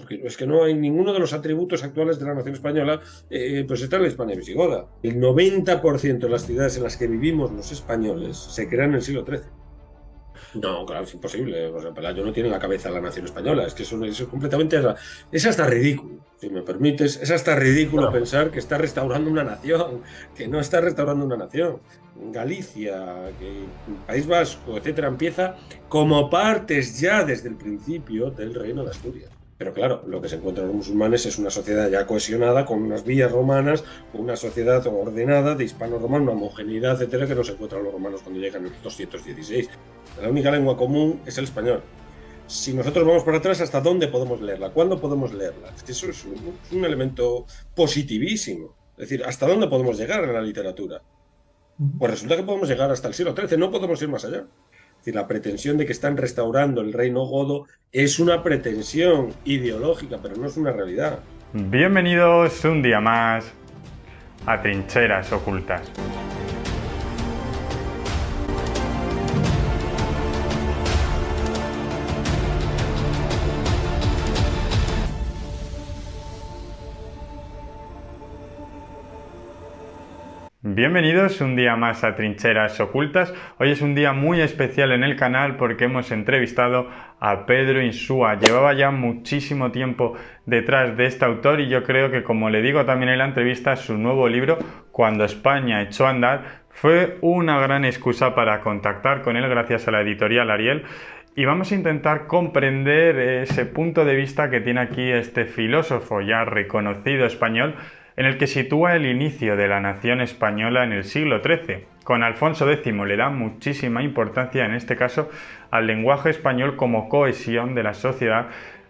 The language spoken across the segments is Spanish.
porque es que no hay ninguno de los atributos actuales de la nación española, pues está en la Hispania visigoda. El 90% de las ciudades en las que vivimos los españoles se crean en el siglo XIII. No, claro, es imposible. O sea, Pelayo no tiene en la cabeza la nación española. Es que eso es completamente... Es hasta ridículo, si me permites. Es hasta ridículo Claro. pensar que está restaurando una nación, que no está restaurando una nación. Galicia, que País Vasco, etcétera, empieza como partes ya desde el principio del Reino de Asturias. Pero claro, lo que se encuentran los musulmanes es una sociedad ya cohesionada, con unas villas romanas, con una sociedad ordenada de hispano-romano, una homogeneidad, etcétera, que no se encuentran los romanos cuando llegan en el 216. La única lengua común es el español. Si nosotros vamos para atrás, ¿hasta dónde podemos leerla? ¿Cuándo podemos leerla? Es que eso es un elemento positivísimo. Es decir, ¿hasta dónde podemos llegar en la literatura? Pues resulta que podemos llegar hasta el siglo XIII, no podemos ir más allá. Es decir, la pretensión de que están restaurando el reino godo es una pretensión ideológica, pero no es una realidad. Bienvenidos un día más a Trincheras Ocultas. Bienvenidos un día más a Trincheras Ocultas. Hoy es un día muy especial en el canal porque hemos entrevistado a Pedro Insúa. Llevaba ya muchísimo tiempo detrás de este autor y yo creo que, como le digo también en la entrevista, su nuevo libro, Cuando España echó a andar, fue una gran excusa para contactar con él gracias a la editorial Ariel. Y vamos a intentar comprender ese punto de vista que tiene aquí este filósofo ya reconocido español, en el que sitúa el inicio de la nación española en el siglo XIII. Con Alfonso X le da muchísima importancia, en este caso, al lenguaje español como cohesión de la sociedad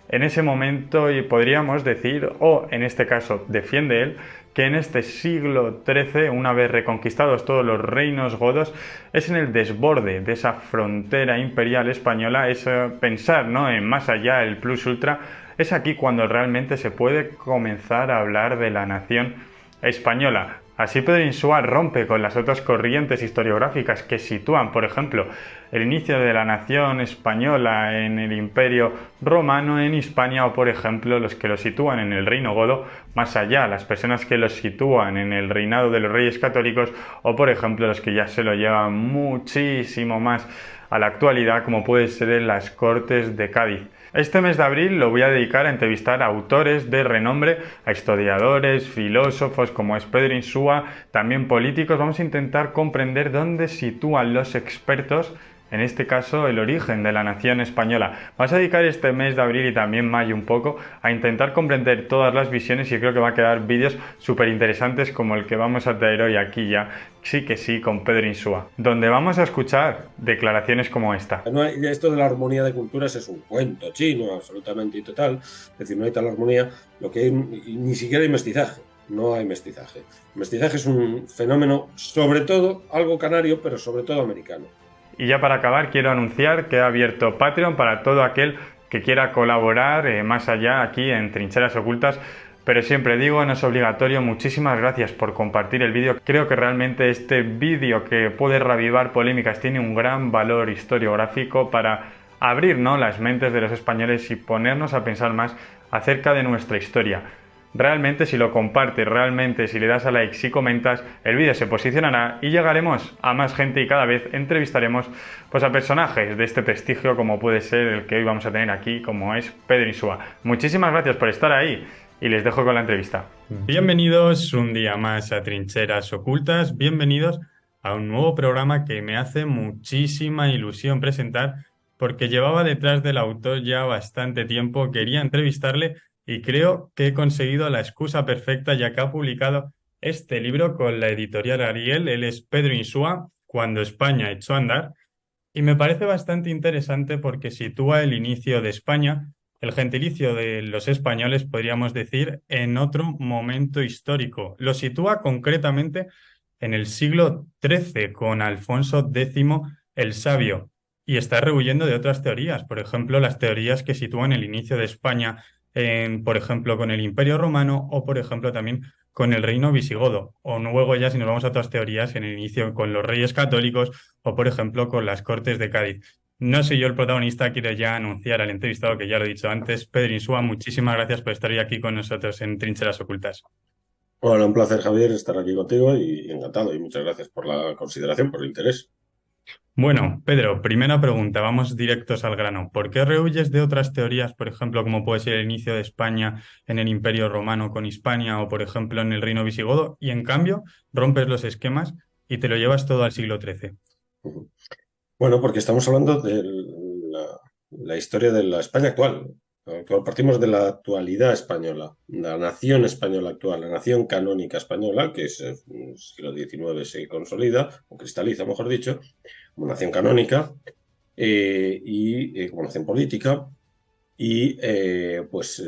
en ese momento, y podríamos decir, o en este caso defiende él, que en este siglo XIII, una vez reconquistados todos los reinos godos, es en el desborde de esa frontera imperial española, es pensar, ¿no?, en más allá, el plus ultra. Es aquí cuando realmente se puede comenzar a hablar de la nación española. Así Pedro Insúa rompe con las otras corrientes historiográficas que sitúan, por ejemplo, el inicio de la nación española en el Imperio Romano en Hispania, o por ejemplo los que lo sitúan en el Reino Godo, más allá, las personas que lo sitúan en el reinado de los Reyes Católicos, o por ejemplo los que ya se lo llevan muchísimo más a la actualidad, como puede ser en las Cortes de Cádiz. Este mes de abril lo voy a dedicar a entrevistar a autores de renombre, a historiadores, filósofos como es Pedro Insúa, también políticos. Vamos a intentar comprender dónde sitúan los expertos, en este caso, el origen de la nación española. Vamos a dedicar este mes de abril y también mayo un poco a intentar comprender todas las visiones, y creo que va a quedar vídeos súper interesantes como el que vamos a traer hoy aquí ya, sí que sí, con Pedro Insúa, donde vamos a escuchar declaraciones como esta. No hay, esto de la armonía de culturas es un cuento chino, absolutamente y total. Es decir, no hay tal armonía, lo que hay, ni siquiera hay mestizaje. No hay mestizaje. El mestizaje es un fenómeno, sobre todo, algo canario, pero sobre todo americano. Y ya para acabar, quiero anunciar que he abierto Patreon para todo aquel que quiera colaborar más allá aquí en Trincheras Ocultas. Pero siempre digo, no es obligatorio. Muchísimas gracias por compartir el vídeo. Creo que realmente este vídeo, que puede reavivar polémicas, tiene un gran valor historiográfico para abrir, ¿no?, las mentes de los españoles y ponernos a pensar más acerca de nuestra historia. Realmente, si lo compartes, realmente si le das a like, si comentas, el vídeo se posicionará y llegaremos a más gente, y cada vez entrevistaremos pues a personajes de este prestigio, como puede ser el que hoy vamos a tener aquí, como es Pedro Insúa. Muchísimas gracias por estar ahí y les dejo con la entrevista. Bienvenidos un día más a Trincheras Ocultas, bienvenidos a un nuevo programa que me hace muchísima ilusión presentar, porque llevaba detrás del autor ya bastante tiempo, quería entrevistarle y creo que he conseguido la excusa perfecta, ya que ha publicado este libro con la editorial Ariel. Él es Pedro Insúa, Cuando España echó a andar, y me parece bastante interesante porque sitúa el inicio de España, el gentilicio de los españoles, podríamos decir, en otro momento histórico. Lo sitúa concretamente en el siglo XIII con Alfonso X el Sabio, y está rehuyendo de otras teorías, por ejemplo, las teorías que sitúan el inicio de España por ejemplo, con el Imperio Romano, o por ejemplo también con el Reino Visigodo, o luego ya, si nos vamos a otras teorías, en el inicio con los Reyes Católicos, o por ejemplo con las Cortes de Cádiz. No soy yo el protagonista, quiero ya anunciar al entrevistado, que ya lo he dicho antes, Pedro Insúa, muchísimas gracias por estar hoy aquí con nosotros en Trincheras Ocultas. Bueno, un placer, Javier, estar aquí contigo y encantado. Y muchas gracias por la consideración, por el interés. Bueno, Pedro, primera pregunta, vamos directos al grano. ¿Por qué rehuyes de otras teorías, por ejemplo, como puede ser el inicio de España en el Imperio Romano con Hispania o, por ejemplo, en el Reino Visigodo, y en cambio rompes los esquemas y te lo llevas todo al siglo XIII? Ujú. Bueno, porque estamos hablando de la historia de la España actual. Partimos de la actualidad española, la nación española actual, la nación canónica española, que es en el siglo XIX se consolida, o cristaliza, mejor dicho, como nación canónica y como nación política. Y pues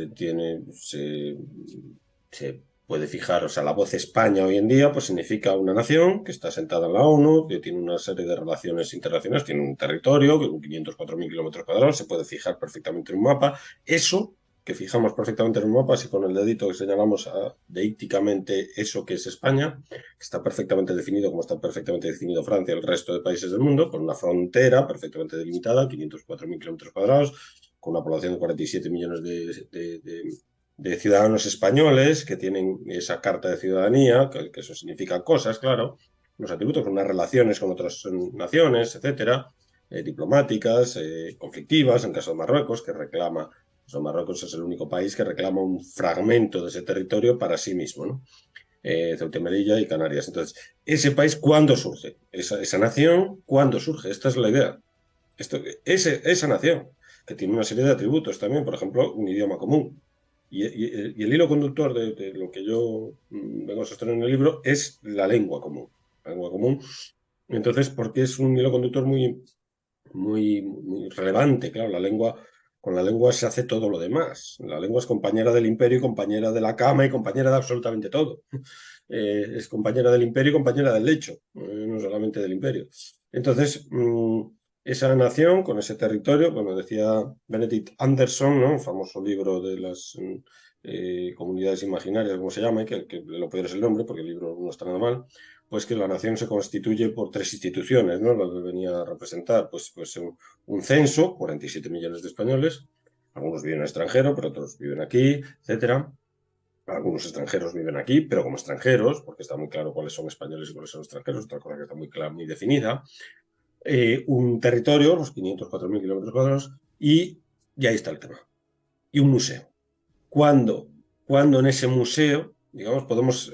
se puede fijar, o sea, la voz España hoy en día pues significa una nación que está sentada en la ONU, que tiene una serie de relaciones internacionales, tiene un territorio que con 504.000 kilómetros cuadrados, se puede fijar perfectamente en un mapa. Eso que fijamos perfectamente en un mapa, si con el dedito que señalamos deícticamente eso que es España, que está perfectamente definido como está perfectamente definido Francia y el resto de países del mundo, con una frontera perfectamente delimitada, 504.000 kilómetros cuadrados, con una población de 47 millones de ciudadanos españoles que tienen esa carta de ciudadanía, que eso significa cosas, claro, los atributos, unas relaciones con otras naciones, etcétera, diplomáticas, conflictivas, en caso de Marruecos, que reclama, pues Marruecos es el único país que reclama un fragmento de ese territorio para sí mismo, ¿no? Ceuta y Melilla y Canarias. Entonces, ese país, ¿cuándo surge? Esa nación, ¿cuándo surge? Esta es la idea. Esa nación, que tiene una serie de atributos también, por ejemplo, un idioma común. Y el hilo conductor de lo que yo vengo a sostener en el libro es la lengua común. La lengua común. Entonces, porque es un hilo conductor muy relevante, claro, con la lengua se hace todo lo demás. La lengua es compañera del imperio y compañera de la cama y compañera de absolutamente todo. Es compañera del imperio y compañera del lecho, no solamente del imperio. Entonces, esa nación con ese territorio, como decía Benedict Anderson, ¿no? Un famoso libro de las comunidades imaginarias, como se llama, que lo peor es el nombre, porque el libro no está nada mal, pues que la nación se constituye por tres instituciones, ¿no? Lo que venía a representar, pues un censo, 47 millones de españoles, algunos viven en el extranjero, pero otros viven aquí, etcétera. Algunos extranjeros viven aquí, pero como extranjeros, porque está muy claro cuáles son españoles y cuáles son extranjeros, otra cosa que está muy clara, muy definida. Un territorio, los 504.000 kilómetros cuadrados, y ahí está el tema. Y un museo. ¿Cuándo? Cuando en ese museo, digamos, podemos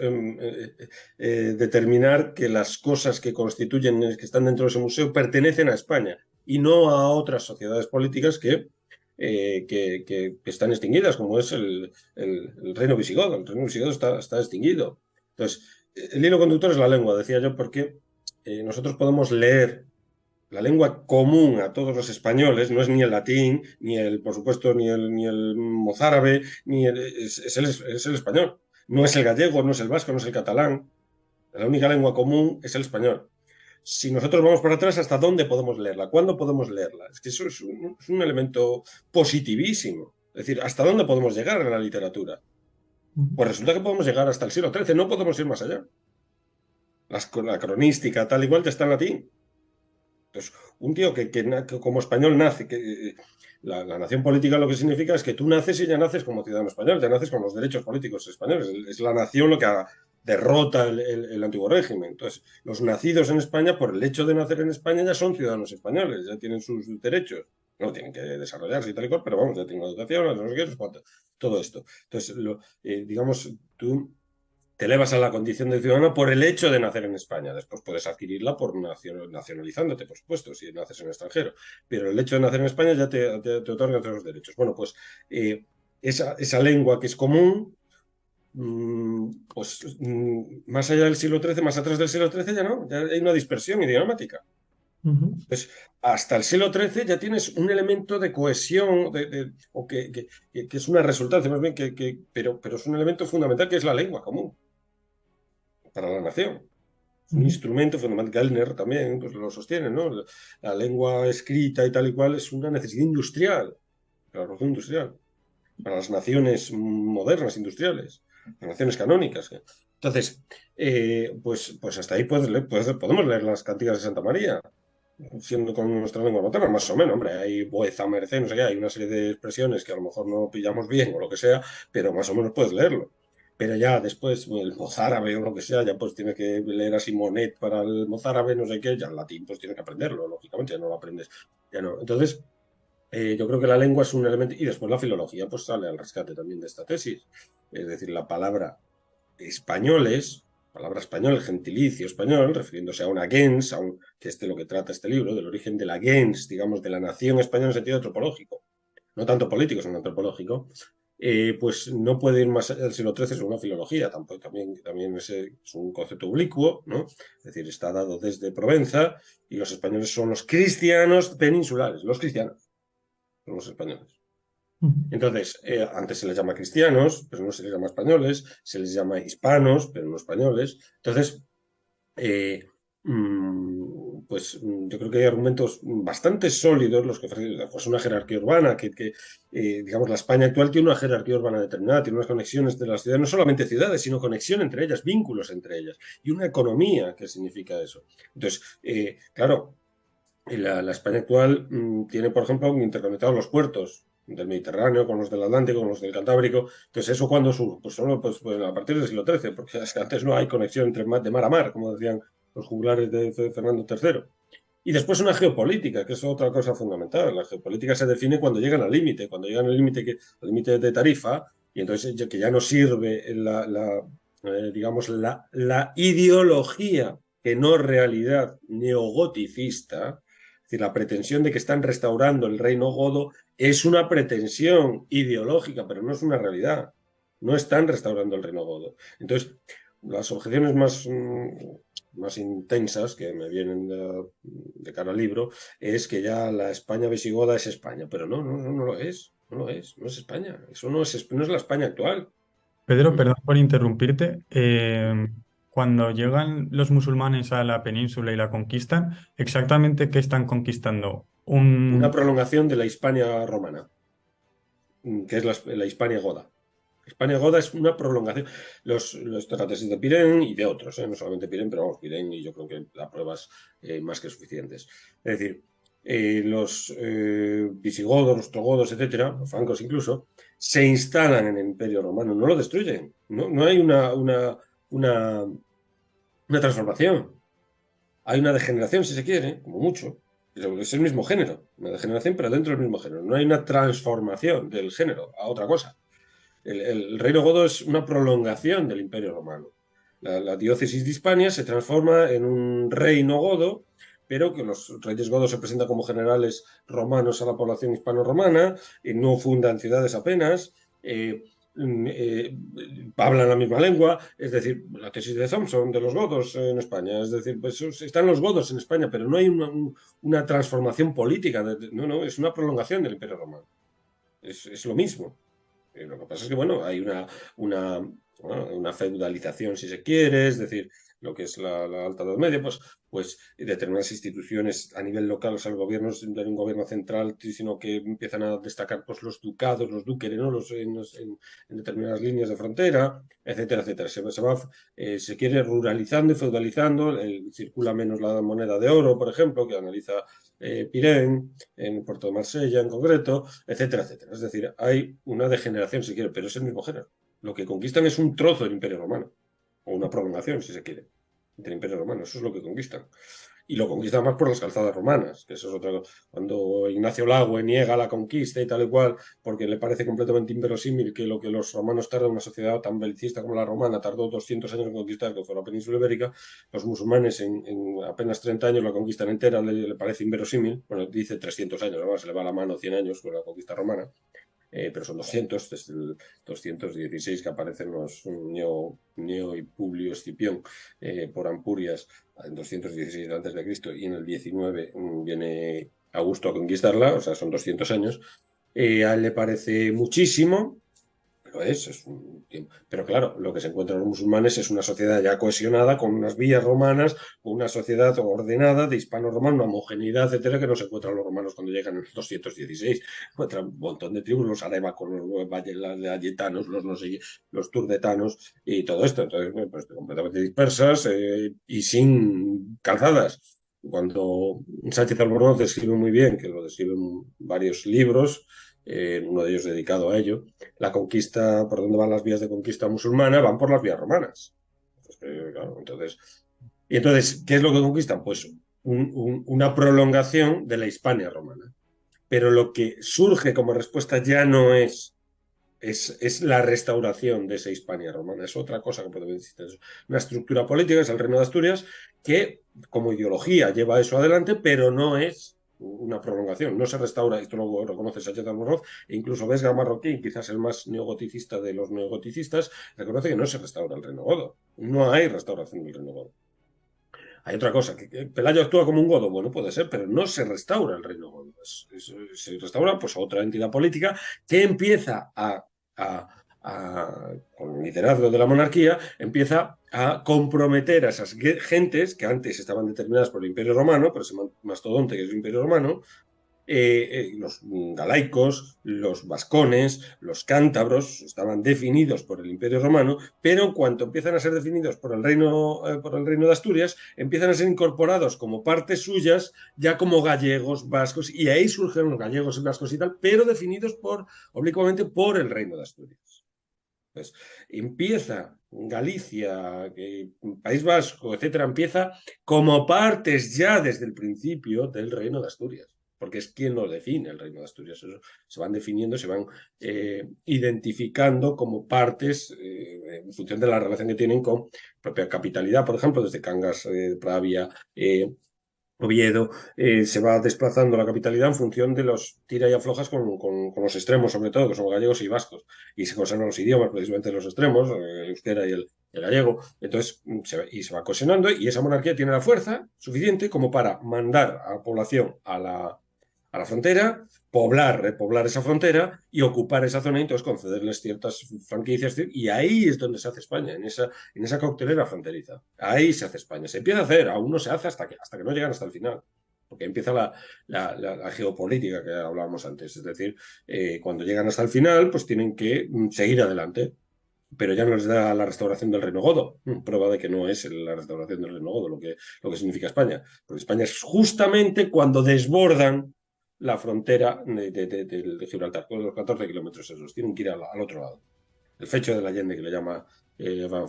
determinar que las cosas que constituyen, que están dentro de ese museo, pertenecen a España y no a otras sociedades políticas que están extinguidas, como es el reino visigodo. El reino visigodo está extinguido. Entonces, el hilo conductor es la lengua, decía yo, porque nosotros podemos leer la lengua común a todos los españoles, no es ni el latín, por supuesto, ni el mozárabe, es el español. No es el gallego, no es el vasco, no es el catalán. La única lengua común es el español. Si nosotros vamos para atrás, ¿hasta dónde podemos leerla? ¿Cuándo podemos leerla? Es que eso es un elemento positivísimo. Es decir, ¿hasta dónde podemos llegar en la literatura? Pues resulta que podemos llegar hasta el siglo XIII, no podemos ir más allá. La cronística, tal igual, ya está en latín. Entonces, un tío que como español nace, la nación política lo que significa es que tú naces y ya naces como ciudadano español, ya naces con los derechos políticos españoles. Es la nación lo que derrota el antiguo régimen. Entonces, los nacidos en España, por el hecho de nacer en España, ya son ciudadanos españoles, ya tienen sus derechos. No tienen que desarrollarse y tal y cual, pero vamos, ya tienen educación, no sé qué, todo esto. Entonces, digamos, tú te elevas a la condición de ciudadano por el hecho de nacer en España. Después puedes adquirirla por nacionalizándote, por supuesto, si naces en el extranjero. Pero el hecho de nacer en España ya te otorga todos los derechos. Bueno, pues esa lengua que es común, pues más allá del siglo XIII, más atrás del siglo XIII ya no, ya hay una dispersión idiomática. Ujú. Pues hasta el siglo XIII ya tienes un elemento de cohesión, o que es una resultante, más bien, pero es un elemento fundamental que es la lengua común para la nación. Es un Ujú. instrumento fundamental. Gellner también pues, lo sostiene, ¿no? La lengua escrita y tal y cual es una necesidad industrial, la revolución industrial, para las naciones modernas industriales, las naciones canónicas. Entonces, pues hasta ahí podemos leer las cantigas de Santa María. siendo con nuestra lengua materna, más o menos, hombre, hay bueza, merced, no sé qué, hay una serie de expresiones que a lo mejor no pillamos bien o lo que sea, pero más o menos puedes leerlo. Pero ya después, el mozárabe o lo que sea, ya pues tienes que leer a Simonet para el mozárabe, no sé qué, ya el latín pues tienes que aprenderlo, lógicamente, ya no lo aprendes, ya no. Entonces, yo creo que la lengua es un elemento, y después la filología pues sale al rescate también de esta tesis. Es decir, la palabra españoles, palabra español, gentilicio español, refiriéndose a una gens, que es de lo que trata este libro, del origen de la gens, digamos, de la nación española en sentido antropológico, no tanto político, sino antropológico, pues no puede ir más allá del siglo XIII, es una filología, tampoco, también es un concepto oblicuo, ¿no? Es decir, está dado desde Provenza y los españoles son los cristianos peninsulares, los cristianos son los españoles. Entonces, antes se les llama cristianos, pero no se les llama españoles, se les llama hispanos, pero no españoles. Entonces, eh, yo creo que hay argumentos bastante sólidos los que ofrecen pues, una jerarquía urbana, digamos, la España actual tiene una jerarquía urbana determinada, tiene unas conexiones de las ciudades, no solamente ciudades, sino conexión entre ellas, vínculos entre ellas, y una economía que significa eso. Entonces, claro, la España actual tiene, por ejemplo, interconectados los puertos del Mediterráneo con los del Atlántico, con los del Cantábrico. Entonces, ¿eso cuándo surge? Pues solo pues, a partir del siglo XIII, porque es que antes no hay conexión de mar a mar, como decían los juglares de Fernando III. Y después una geopolítica, que es otra cosa fundamental. La geopolítica se define cuando llegan al límite, cuando llegan al límite de tarifa, y entonces que ya no sirve digamos, la ideología que no realidad neogoticista, es decir, la pretensión de que están restaurando el reino godo es una pretensión ideológica, pero no es una realidad. No están restaurando el reino godo. Entonces, las objeciones más intensas que me vienen de cara al libro es que ya la España visigoda es España, pero no lo es, no lo es, no es España, eso no es la España actual. Pedro, perdón por interrumpirte. Cuando llegan los musulmanes a la península y la conquistan, ¿exactamente qué están conquistando? Una prolongación de la Hispania romana, que es la Hispania goda. Hispania Goda es una prolongación. Los terratenientes de Pirén y de otros, no solamente Pirén, pero vamos, Pirén y yo creo que la pruebas más que suficientes. Es decir, los visigodos, los ostrogodos, etcétera, los francos incluso, se instalan en el Imperio Romano, no lo destruyen. No hay una transformación. Hay una degeneración, si se quiere, como mucho. Es el mismo género, una degeneración, pero dentro del mismo género. No hay una transformación del género a otra cosa. El reino godo es una prolongación del Imperio Romano. La diócesis de Hispania se transforma en un reino godo, pero que los reyes godos se presentan como generales romanos a la población hispano-romana, no fundan ciudades apenas, hablan la misma lengua, es decir, la tesis de Thompson de los godos en España, es decir, pues están los godos en España, pero no hay una transformación política, no, es una prolongación del Imperio Romano, es lo mismo. Lo que pasa es que, bueno, hay una feudalización, si se quiere, es decir, lo que es la Alta Edad Media, pues determinadas instituciones a nivel local, o sea, el gobierno es un gobierno central, sino que empiezan a destacar pues, los ducados, los duqueres, ¿no? En determinadas líneas de frontera, etcétera, etcétera. Se quiere ruralizando y feudalizando, circula menos la moneda de oro, por ejemplo, que analiza Pirén, en el puerto de Marsella en concreto, etcétera, etcétera. Es decir, hay una degeneración, si quiere, pero es el mismo género. Lo que conquistan es un trozo del Imperio Romano, o una prolongación, si se quiere, del Imperio Romano. Eso es lo que conquistan. Y lo conquistan más por las calzadas romanas, que eso es otra cosa. Cuando Ignacio Lagüe niega la conquista y tal y cual, porque le parece completamente inverosímil que lo que los romanos tardan, una sociedad tan belicista como la romana, tardó 200 años en conquistar, que fue la península ibérica, los musulmanes en apenas 30 años la conquistan entera, le parece inverosímil. Bueno, dice 300 años, ¿no? Se le va la mano 100 años con la conquista romana. Pero son 200, desde el 216 que aparecen los Neo y Publio Escipión por Ampurias en 216 a.C. y en el 19 viene Augusto a conquistarla, o sea, son 200 años. A él le parece muchísimo, es un tiempo. Pero claro, lo que se encuentran los musulmanes es una sociedad ya cohesionada, con unas vías romanas, con una sociedad ordenada de hispano-romano, una homogeneidad, etcétera, que no se encuentran los romanos cuando llegan en el 216. Encuentran un montón de tribus, los arebacos, los valetanos, los no sé, los turdetanos y todo esto. Entonces, pues completamente dispersas y sin calzadas. cuando Sánchez Albornoz describe muy bien, que lo describe en varios libros, uno de ellos dedicado a ello, la conquista, por dónde van las vías de conquista musulmana, van por las vías romanas. Claro, entonces, ¿qué es lo que conquistan? Pues una prolongación de la Hispania romana. Pero lo que surge como respuesta ya no es la restauración de esa Hispania romana, es otra cosa que podemos decir. Es una estructura política, es el Reino de Asturias, que como ideología lleva eso adelante, pero no es una prolongación, no se restaura, esto lo reconoce Sánchez Albornoz, e incluso Vesga Marroquín, quizás el más neogoticista de los neogoticistas, reconoce que no se restaura el Reino Godo, no hay restauración del Reino Godo. Hay otra cosa, que Pelayo actúa como un godo, bueno, puede ser, pero no se restaura el reino godo. Se restaura pues a otra entidad política que empieza con el liderazgo de la monarquía, empieza a comprometer a esas gentes que antes estaban determinadas por el Imperio Romano, por ese mastodonte que es el Imperio Romano, los galaicos, los vascones, los cántabros estaban definidos por el Imperio Romano, pero en cuanto empiezan a ser definidos por el reino de Asturias, empiezan a ser incorporados como partes suyas, ya como gallegos, vascos, y ahí surgen los gallegos, vascos y tal, pero definidos oblicuamente por el reino de Asturias. Entonces, empieza Galicia, País Vasco, etcétera, empieza como partes ya desde el principio del reino de Asturias, porque es quien lo define el reino de Asturias. Eso, se van definiendo, se van identificando como partes en función de la relación que tienen con propia capitalidad, por ejemplo, desde Cangas, Pravia, Oviedo, se va desplazando la capitalidad en función de los tira y aflojas con los extremos, sobre todo, que son gallegos y vascos. Y se conservan los idiomas precisamente de los extremos, el euskera y el gallego. Entonces, se va cohesionando y esa monarquía tiene la fuerza suficiente como para mandar a la población a la frontera, repoblar esa frontera y ocupar esa zona y entonces concederles ciertas franquicias. Y ahí es donde se hace España, en esa coctelera fronteriza. Ahí se hace España. Se empieza a hacer, aún no se hace hasta que no llegan hasta el final. Porque empieza la geopolítica que hablábamos antes. Es decir, cuando llegan hasta el final, pues tienen que seguir adelante. Pero ya no les da la restauración del Reino Godo. Prueba de que no es la restauración del Reino Godo lo que significa España. Porque España es justamente cuando desbordan la frontera de Gibraltar, con los 14 kilómetros esos. Tienen que ir al otro lado. El fecho de la Allende, que le llama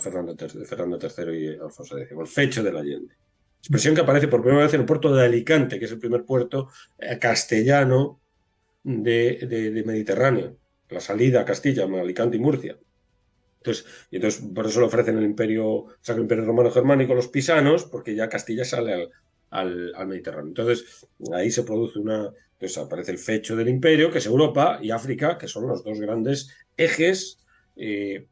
Fernando III y Alfonso X. El fecho de la Allende. Expresión que aparece por primera vez en el puerto de Alicante, que es el primer puerto castellano de Mediterráneo. La salida a Castilla, Alicante y Murcia. Entonces, por eso lo ofrecen el Sacro Imperio Romano Germánico, los pisanos, porque ya Castilla sale al Mediterráneo. Entonces, ahí se produce entonces aparece el fecho del imperio, que es Europa, y África, que son los dos grandes ejes de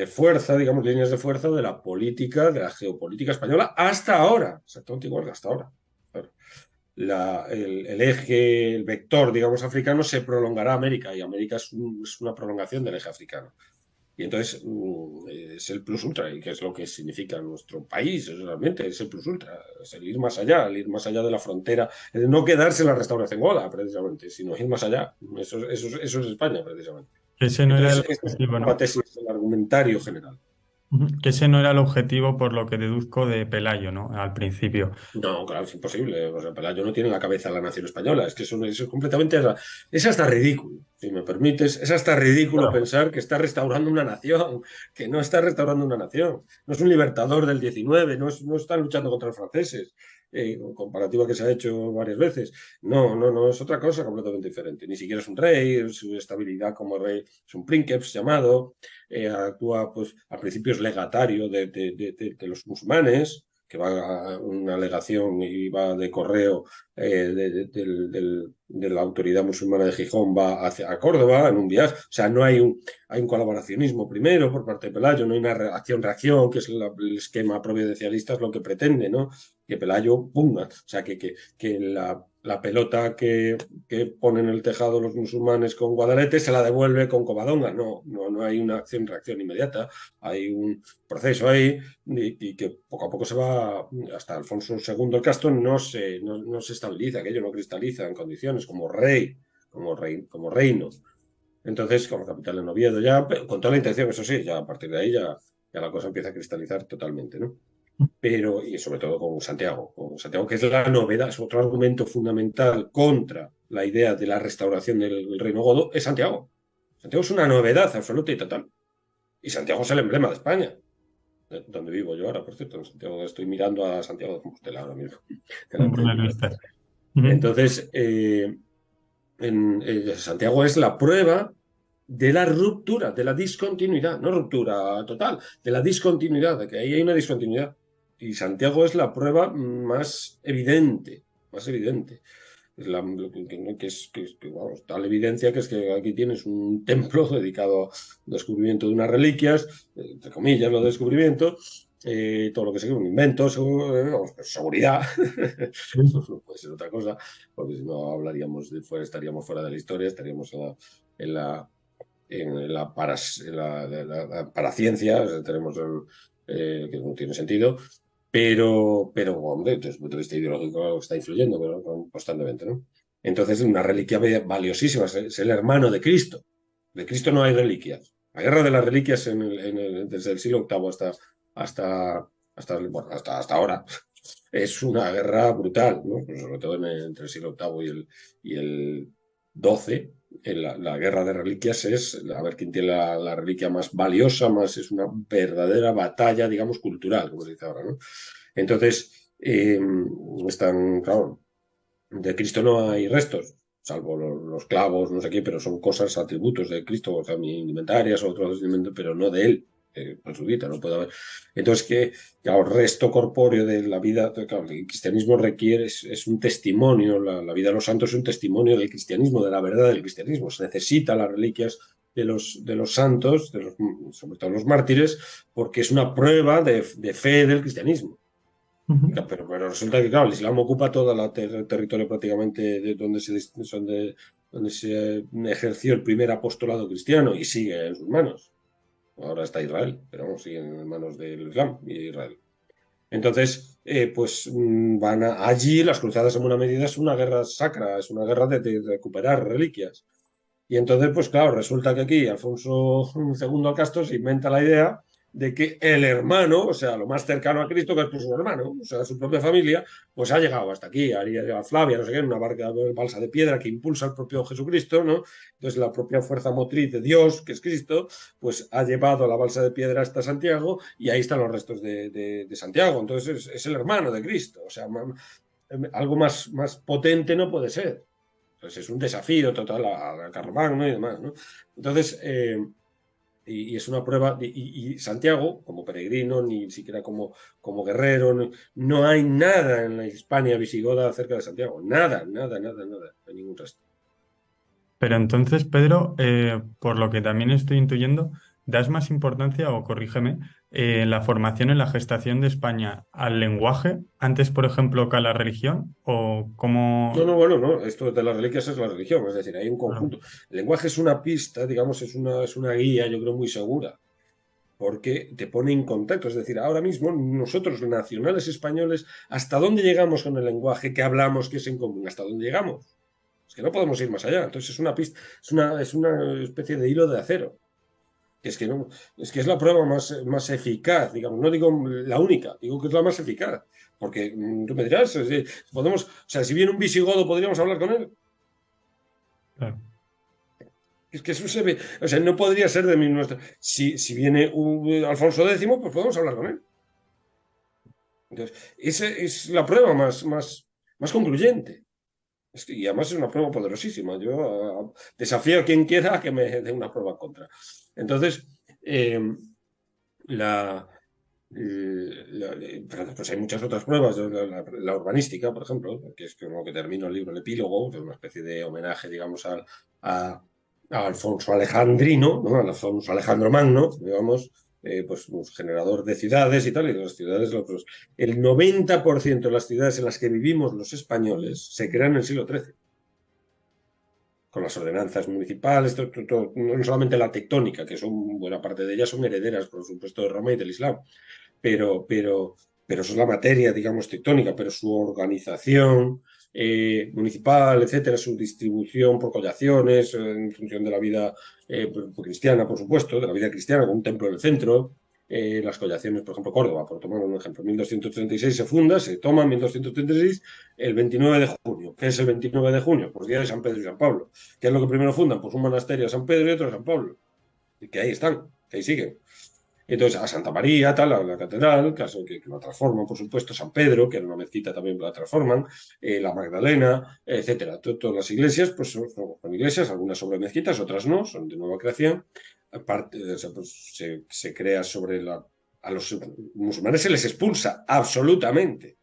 fuerza, digamos, líneas de fuerza de la política, de la geopolítica española, hasta ahora, exactamente igual que hasta ahora. El eje, el vector, digamos, africano se prolongará a América y América es una prolongación del eje africano. Y entonces es el plus ultra, y que es lo que significa nuestro país, realmente es el plus ultra, es el ir más allá, de la frontera, no quedarse en la restauración goda, precisamente, sino ir más allá. Eso es España, precisamente. Ese no era el Entonces, esta es objetivo, la ¿no? tesis, el argumentario general. Que ese no era el objetivo por lo que deduzco de Pelayo, ¿no? Al principio. No, claro, es imposible. O sea, Pelayo no tiene en la cabeza la nación española. Es que eso es completamente. Es hasta ridículo, si me permites. Es hasta ridículo Claro. pensar que está restaurando una nación, que no está restaurando una nación. No es un libertador del 19, no están luchando contra los franceses, comparativa que se ha hecho varias veces. No, es otra cosa completamente diferente. Ni siquiera es un rey, su estabilidad como rey es un princeps llamado. Actúa, pues, al principio es legatario de los musulmanes, que va a una legación y va de correo de la autoridad musulmana de Gijón, va a Córdoba en un viaje. O sea, no hay un colaboracionismo primero por parte de Pelayo, no hay una acción-reacción, que es el esquema providencialista, es lo que pretende, ¿no? Que Pelayo, ¡pum! O sea, que la pelota que ponen en el tejado los musulmanes con Guadalete se la devuelve con Covadonga. No hay una acción-reacción inmediata, hay un proceso ahí y que poco a poco se va, hasta Alfonso II el Castro no se estabiliza, aquello no cristaliza en condiciones como rey, como reino. Entonces, como capital en Oviedo ya, con toda la intención, eso sí, ya a partir de ahí ya la cosa empieza a cristalizar totalmente, ¿no? pero, y sobre todo con Santiago, que es la novedad, es otro argumento fundamental contra la idea de la restauración del reino godo, es Santiago. Santiago es una novedad absoluta y total. Y Santiago es el emblema de España, donde vivo yo ahora, por cierto. En Santiago, estoy mirando a Santiago de Compostela ahora mismo, delante de Buenas mi casa. vistas. Ujú. Entonces, Santiago es la prueba de la ruptura, de la discontinuidad, no ruptura total, de la discontinuidad, de que ahí hay una discontinuidad. Y Santiago es la prueba más evidente, más evidente. Es vamos, tal evidencia que es que aquí tienes un templo dedicado al descubrimiento de unas reliquias, entre comillas, lo de descubrimiento, todo lo que sea un invento, vamos, pues, seguridad, no puede ser otra cosa, porque si no hablaríamos de fuera, estaríamos fuera de la historia, estaríamos en la, la paraciencia, o sea, tenemos que no tiene sentido, pero hombre, desde el punto de vista ideológico está influyendo pero, constantemente, ¿no? Entonces, una reliquia valiosísima, es el hermano de Cristo. De Cristo no hay reliquias. La guerra de las reliquias desde el siglo VIII bueno, hasta ahora es una guerra brutal, ¿no? Pues sobre todo entre el siglo VIII y el XII, la guerra de reliquias es a ver quién tiene la reliquia más valiosa, es una verdadera batalla, digamos, cultural, como se dice ahora, ¿no? Entonces, claro, de Cristo no hay restos, salvo los clavos, no sé qué, pero son cosas, atributos de Cristo, o sea, indumentarias o otros elementos, pero no de él. Por su vida, no puede haber. Entonces, claro, resto corpóreo de la vida, claro, el cristianismo requiere, es un testimonio, la vida de los santos es un testimonio del cristianismo, de la verdad del cristianismo. Se necesita las reliquias de los santos, sobre todo los mártires, porque es una prueba de fe del cristianismo. Ujú. Pero resulta que, claro, el Islam ocupa todo el territorio prácticamente donde se ejerció el primer apostolado cristiano y sigue en sus manos. Ahora está Israel, pero vamos, sigue en manos del Islam y Israel. Entonces, pues allí las cruzadas en buena medida es una guerra sacra, es una guerra de recuperar reliquias. Y entonces, pues claro, resulta que aquí Alfonso II Castro se inventa la idea de que el hermano, o sea, lo más cercano a Cristo, que es pues, su hermano, o sea, su propia familia, pues ha llegado hasta aquí, haría llegar Flavia, no sé qué, en una balsa de piedra que impulsa al propio Jesucristo, ¿no? Entonces la propia fuerza motriz de Dios, que es Cristo, pues ha llevado la balsa de piedra hasta Santiago y ahí están los restos de Santiago. Entonces es el hermano de Cristo, o sea, algo más potente no puede ser. Entonces es un desafío total a Carlomagno y demás, ¿no? Entonces, y es una prueba, y Santiago, como peregrino, ni siquiera como guerrero, no hay nada en la Hispania visigoda acerca de Santiago. Nada, nada, nada, nada. No hay ningún resto. Pero entonces, Pedro, por lo que también estoy intuyendo, ¿das más importancia, o corrígeme, en la formación en la gestación de España al lenguaje, antes, por ejemplo, que a la religión? ¿O No, cómo...? no, bueno, no. Esto de las reliquias es la religión, es decir, hay un Ah, conjunto. El lenguaje es una pista, digamos, es una guía, yo creo, muy segura, porque te pone en contacto. Es decir, ahora mismo nosotros, nacionales españoles, ¿hasta dónde llegamos con el lenguaje que hablamos, que es en común? ¿Hasta dónde llegamos? Es que no podemos ir más allá. Entonces es una pista, es una especie de hilo de acero. Que es que no, es que es la prueba más eficaz, digamos, no digo la única, digo que es la más eficaz. Porque tú me dirás, podemos, o sea, si viene un visigodo, podríamos hablar con él. claro. Es que eso se ve, o sea, no podría ser de mi nuestro. Si viene un Alfonso X, pues podemos hablar con él. Entonces, esa es la prueba más concluyente. Y además es una prueba poderosísima. Yo desafío a quien quiera a que me dé una prueba en contra. Entonces, eh, la, pues hay muchas otras pruebas. La urbanística, por ejemplo, que es como que termino el libro, el epílogo, que es una especie de homenaje, digamos, a Alfonso Alejandrino, ¿no? Al Alfonso Alejandro Magno, digamos, pues generador de ciudades y tal, y de las ciudades, el 90% de las ciudades en las que vivimos los españoles se crean en el siglo XIII con las ordenanzas municipales, no solamente la tectónica, que son buena parte de ellas son herederas, por supuesto, de Roma y del Islam, pero eso es la materia, digamos, tectónica, pero su organización municipal, etcétera, su distribución por collaciones, en función de la vida cristiana, por supuesto, de la vida cristiana, con un templo en el centro, las collaciones, por ejemplo, Córdoba, por tomar un ejemplo, 1236 se funda, se toma en 1236 el 29 de junio. ¿Qué es el 29 de junio? Pues día de San Pedro y San Pablo. ¿Qué es lo que primero fundan? Pues un monasterio de San Pedro y otro de San Pablo. Y que ahí están, que ahí siguen. Entonces, a Santa María, tal, a la catedral, caso que la transforman, por supuesto, San Pedro, que era una mezquita también la transforman, la Magdalena, etcétera. Todas las iglesias, pues son iglesias, algunas sobre mezquitas, otras no, son de nueva creación. Aparte, o sea, pues, se crea sobre a los musulmanes se les expulsa, absolutamente.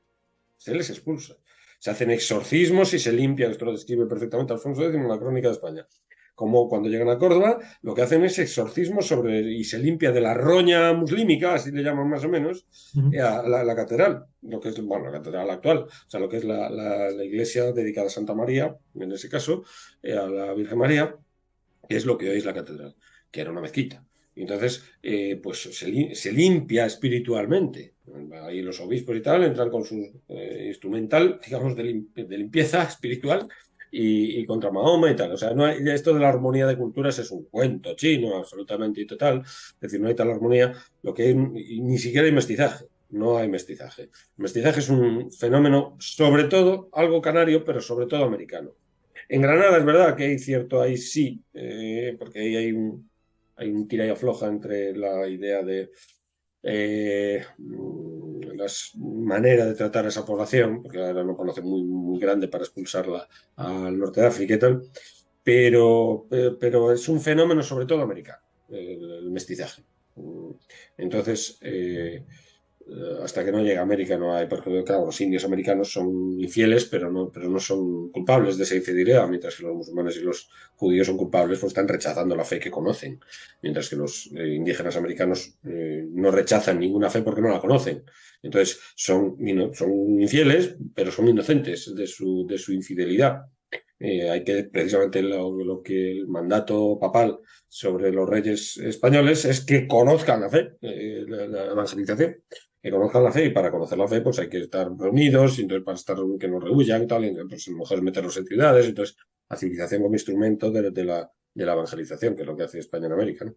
Se les expulsa. Se hacen exorcismos y se limpian, esto lo describe perfectamente Alfonso X en la Crónica de España. Como cuando llegan a Córdoba, lo que hacen es exorcismo y se limpia de la roña muslímica, así le llaman más o menos, a la catedral, lo que es, bueno, la catedral actual, o sea, lo que es la iglesia dedicada a Santa María, en ese caso, a la Virgen María, que es lo que hoy es la catedral, que era una mezquita. Y entonces, pues se limpia espiritualmente. Ahí los obispos y tal entran con su instrumental, digamos, de limpieza espiritual y contra Mahoma y tal. O sea, no hay, esto de la armonía de culturas es un cuento chino, absolutamente y total. Es decir, no hay tal armonía, lo que hay, ni siquiera hay mestizaje. No hay mestizaje. El mestizaje es un fenómeno, sobre todo, algo canario, pero sobre todo americano. En Granada es verdad que hay cierto, ahí sí, porque ahí hay un tira y afloja entre la idea de las maneras de tratar a esa población, porque era una población muy grande para expulsarla al norte de África y tal, pero es un fenómeno sobre todo americano, el mestizaje. Entonces, hasta que no llega a América no hay, porque claro, los indios americanos son infieles, pero no son culpables de esa infidelidad, mientras que los musulmanes y los judíos son culpables, pues están rechazando la fe que conocen, mientras que los indígenas americanos no rechazan ninguna fe porque no la conocen. Entonces son infieles, pero son inocentes de su infidelidad. Hay que, precisamente lo que el mandato papal sobre los reyes españoles es que conozcan la fe, la evangelización, que conozcan la fe, y para conocer la fe pues hay que estar reunidos, y entonces para estar que no rehuyan y tal, y entonces a lo mejor es meterlos en ciudades, entonces la civilización como instrumento de la evangelización, que es lo que hace España en América, ¿no?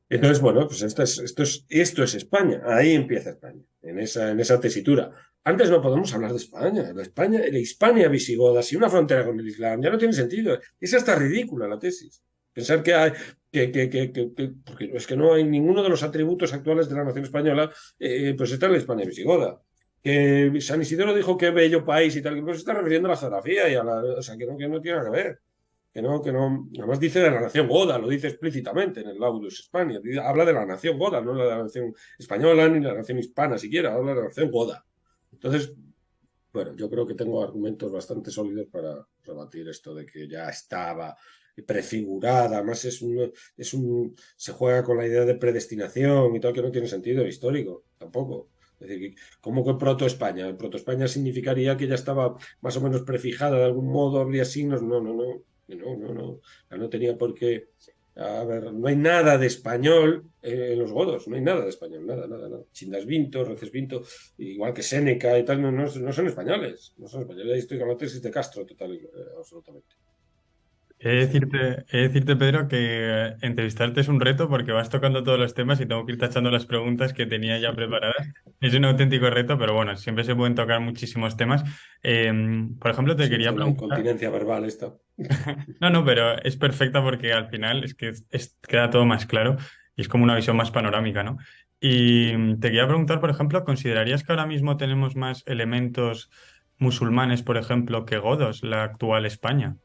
Entonces, bueno, pues esto es España. Ahí empieza España, en esa tesitura. Antes no podemos hablar de España. La Hispania visigoda, sin una frontera con el Islam, ya no tiene sentido. Es hasta ridícula la tesis. Pensar que hay, porque es que no hay ninguno de los atributos actuales de la nación española, pues está en la Hispania visigoda. Que San Isidoro dijo que bello país y tal, pues se está refiriendo a la geografía y o sea, que no tiene nada que ver. Que no, además dice de la nación goda, lo dice explícitamente en el Laudus Hispania, habla de la nación goda, no de la nación española ni de la nación hispana siquiera, habla de la nación goda. Entonces, bueno, yo creo que tengo argumentos bastante sólidos para rebatir esto de que ya estaba prefigurada, además se juega con la idea de predestinación y tal, que no tiene sentido histórico, tampoco. Es decir, ¿cómo que proto-España? El proto-España significaría que ya estaba más o menos prefijada de algún modo, habría signos, no tenía por qué. A ver, no hay nada de español en los godos, no hay nada de español, nada. Chindas Vinto, Reces Vinto, igual que Séneca y tal, no son españoles, no son españoles. Estoy con la tesis de Castro, total, absolutamente. He de decirte, Pedro, que entrevistarte es un reto porque vas tocando todos los temas y tengo que ir tachando las preguntas que tenía ya preparadas. Es un auténtico reto, pero bueno, siempre se pueden tocar muchísimos temas. Eh, por ejemplo, te quería Siento la preguntar. incontinencia verbal esta. No, pero es perfecta porque al final es que queda todo más claro y es como una visión más panorámica, ¿no? Y te quería preguntar, por ejemplo, ¿considerarías que ahora mismo tenemos más elementos musulmanes, por ejemplo, que godos, la actual España?